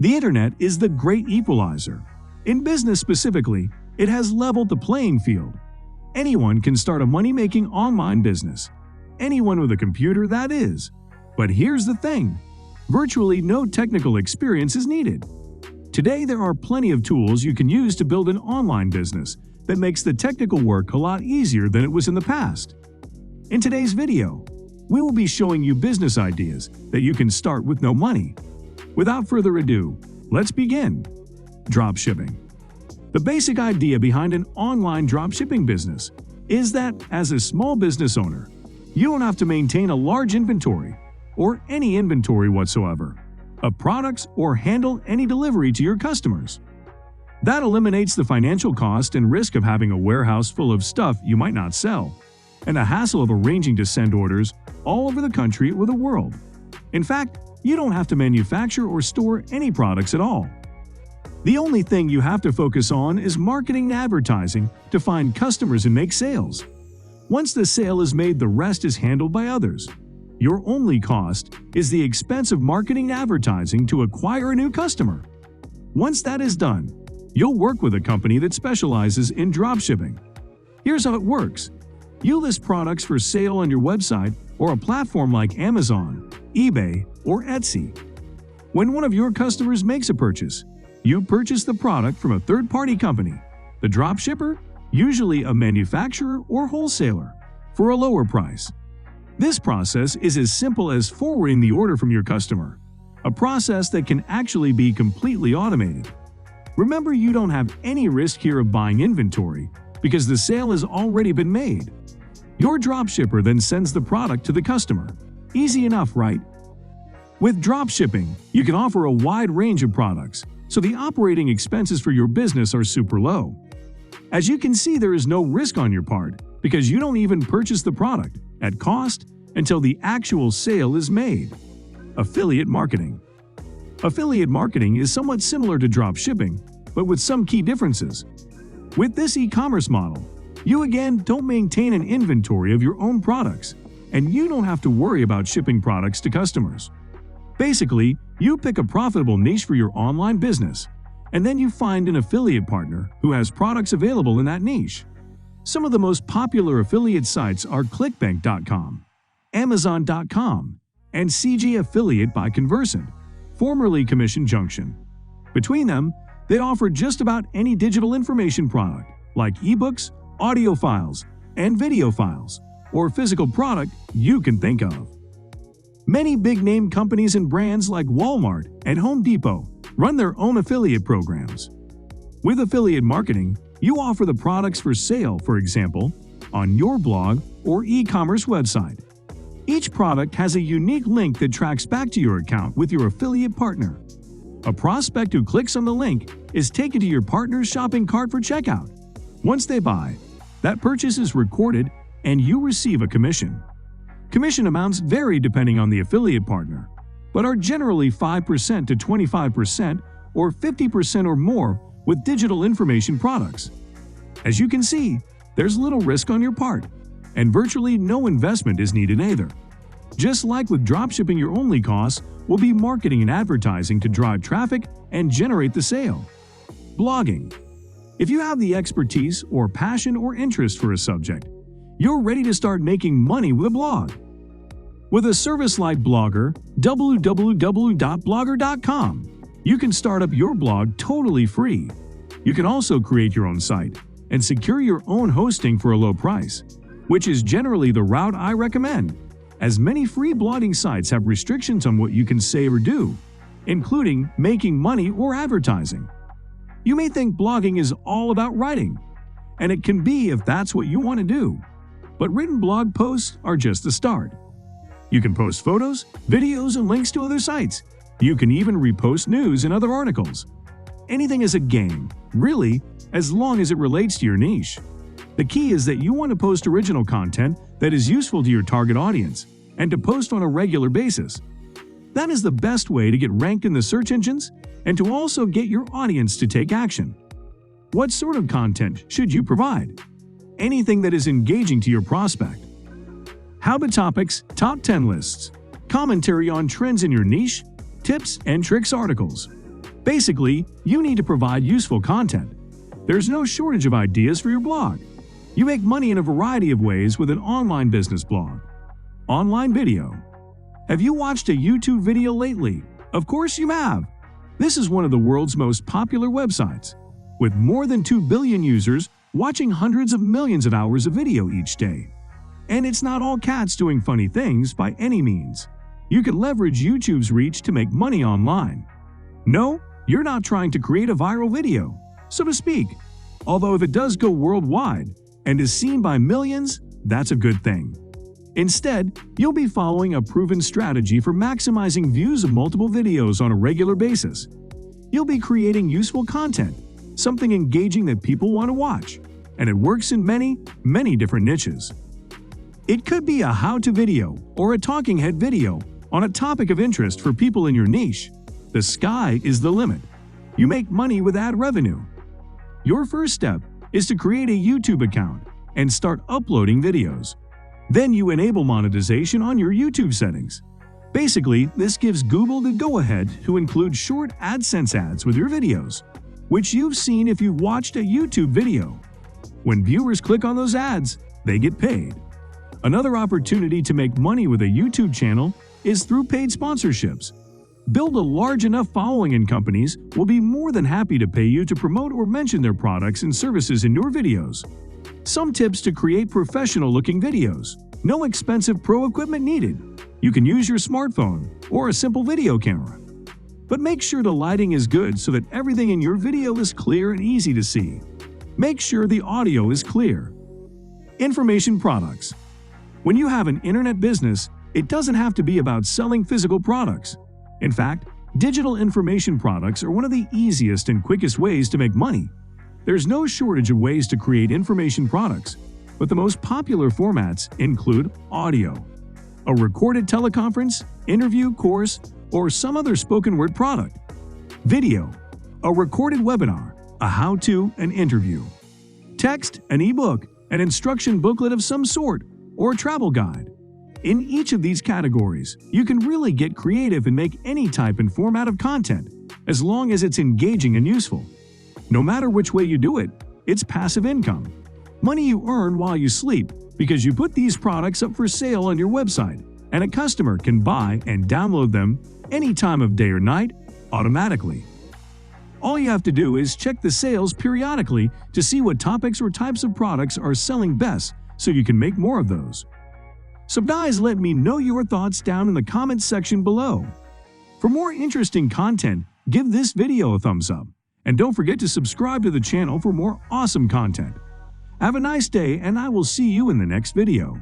The internet is the great equalizer. In business specifically, it has leveled the playing field. Anyone can start a money-making online business. Anyone with a computer, that is. But here's the thing. Virtually no technical experience is needed. Today, there are plenty of tools you can use to build an online business that makes the technical work a lot easier than it was in the past. In today's video, we will be showing you business ideas that you can start with no money. Without further ado, let's begin. Dropshipping. The basic idea behind an online dropshipping business is that as a small business owner, you don't have to maintain a large inventory or any inventory whatsoever of products or handle any delivery to your customers. That eliminates the financial cost and risk of having a warehouse full of stuff you might not sell, and the hassle of arranging to send orders all over the country or the world. In fact, you don't have to manufacture or store any products at all. The only thing you have to focus on is marketing and advertising to find customers and make sales. Once the sale is made, the rest is handled by others. Your only cost is the expense of marketing and advertising to acquire a new customer. Once that is done, you'll work with a company that specializes in dropshipping. Here's how it works. You list products for sale on your website or a platform like Amazon, eBay, or Etsy. When one of your customers makes a purchase, you purchase the product from a third-party company, the dropshipper, usually a manufacturer or wholesaler, for a lower price. This process is as simple as forwarding the order from your customer, a process that can actually be completely automated. Remember, you don't have any risk here of buying inventory because the sale has already been made. Your dropshipper then sends the product to the customer. Easy enough, right? With dropshipping, you can offer a wide range of products, so the operating expenses for your business are super low. As you can see, there is no risk on your part because you don't even purchase the product at cost until the actual sale is made. Affiliate marketing. Affiliate marketing is somewhat similar to dropshipping, but with some key differences. With this e-commerce model, you again don't maintain an inventory of your own products, and you don't have to worry about shipping products to customers. Basically, you pick a profitable niche for your online business, and then you find an affiliate partner who has products available in that niche. Some of the most popular affiliate sites are clickbank.com, amazon.com, and CG Affiliate by Conversant, formerly Commission Junction. Between them, they offer just about any digital information product, like ebooks, audio files, and video files, or physical product you can think of. Many big-name companies and brands like Walmart and Home Depot run their own affiliate programs. With affiliate marketing, you offer the products for sale, for example, on your blog or e-commerce website. Each product has a unique link that tracks back to your account with your affiliate partner. A prospect who clicks on the link is taken to your partner's shopping cart for checkout. Once they buy, that purchase is recorded and you receive a commission. Commission amounts vary depending on the affiliate partner, but are generally 5% to 25% or 50% or more with digital information products. As you can see, there's little risk on your part, and virtually no investment is needed either. Just like with dropshipping, your only cost will be marketing and advertising to drive traffic and generate the sale. Blogging. If you have the expertise or passion or interest for a subject, you're ready to start making money with a blog. With a service like Blogger, www.blogger.com, you can start up your blog totally free. You can also create your own site and secure your own hosting for a low price, which is generally the route I recommend, as many free blogging sites have restrictions on what you can say or do, including making money or advertising. You may think blogging is all about writing, and it can be if that's what you want to do, but written blog posts are just the start. You can post photos, videos, and links to other sites. You can even repost news and other articles. Anything is a game, really, as long as it relates to your niche. The key is that you want to post original content that is useful to your target audience and to post on a regular basis. That is the best way to get ranked in the search engines and to also get your audience to take action. What sort of content should you provide? Anything that is engaging to your prospect. Habit topics, top 10 lists, commentary on trends in your niche, tips and tricks articles. Basically, you need to provide useful content. There's no shortage of ideas for your blog. You make money in a variety of ways with an online business blog. Online video. Have you watched a YouTube video lately? Of course you have. This is one of the world's most popular websites, with more than 2 billion users watching hundreds of millions of hours of video each day. And it's not all cats doing funny things by any means. You can leverage YouTube's reach to make money online. No, you're not trying to create a viral video, so to speak. Although if it does go worldwide and is seen by millions, that's a good thing. Instead, you'll be following a proven strategy for maximizing views of multiple videos on a regular basis. You'll be creating useful content, something engaging that people want to watch, and it works in many, many different niches. It could be a how-to video or a talking head video on a topic of interest for people in your niche. The sky is the limit. You make money with ad revenue. Your first step is to create a YouTube account and start uploading videos. Then you enable monetization on your YouTube settings. Basically, this gives Google the go-ahead to include short AdSense ads with your videos, which you've seen if you've watched a YouTube video. When viewers click on those ads, they get paid. Another opportunity to make money with a YouTube channel is through paid sponsorships. Build a large enough following and companies will be more than happy to pay you to promote or mention their products and services in your videos. Some tips to create professional-looking videos. No expensive pro equipment needed. You can use your smartphone or a simple video camera. But make sure the lighting is good so that everything in your video is clear and easy to see. Make sure the audio is clear. Information products. When you have an internet business, it doesn't have to be about selling physical products. In fact, digital information products are one of the easiest and quickest ways to make money. There's no shortage of ways to create information products, but the most popular formats include audio, a recorded teleconference, interview, course, or some other spoken word product; video, a recorded webinar, a how-to, an interview; text, an ebook, an instruction booklet of some sort, or a travel guide. In each of these categories, you can really get creative and make any type and format of content, as long as it's engaging and useful. No matter which way you do it, it's passive income. Money you earn while you sleep because you put these products up for sale on your website, and a customer can buy and download them any time of day or night automatically. All you have to do is check the sales periodically to see what topics or types of products are selling best so you can make more of those. So guys, let me know your thoughts down in the comments section below. For more interesting content, give this video a thumbs up. And don't forget to subscribe to the channel for more awesome content. Have a nice day, and I will see you in the next video.